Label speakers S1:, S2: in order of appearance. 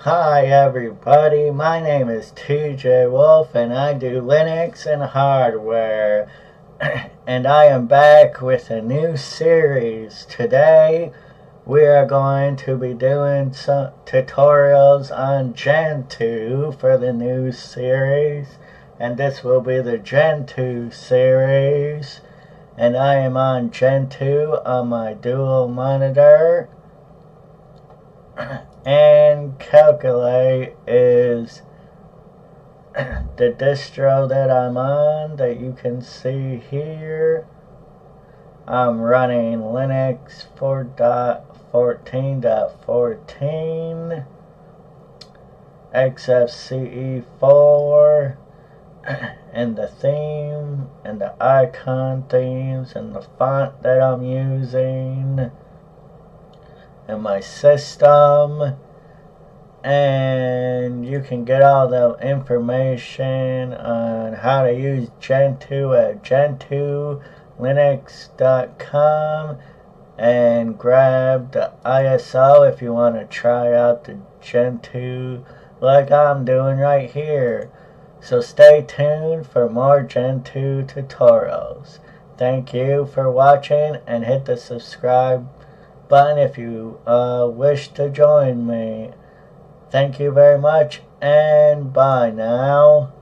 S1: Hi everybody, my name is TJ Wolf and I do Linux and hardware. And I am back with a new series. Today we are going to be doing some tutorials on Gentoo for the new series. And this will be the Gentoo series. And I am on Gentoo on my dual monitor. And Calculate is the distro that I'm on that you can see here. I'm running Linux 4.14.14, XFCE4, and the theme and the icon themes and the font that I'm using and my system. And you can get all the information on how to use Gentoo at gentoolinux.com, and grab the ISO if you want to try out the Gentoo like I'm doing right here. So stay tuned for more Gentoo tutorials. Thank you for watching, and hit the subscribe button if you wish to join me. Thank you very much, and bye now.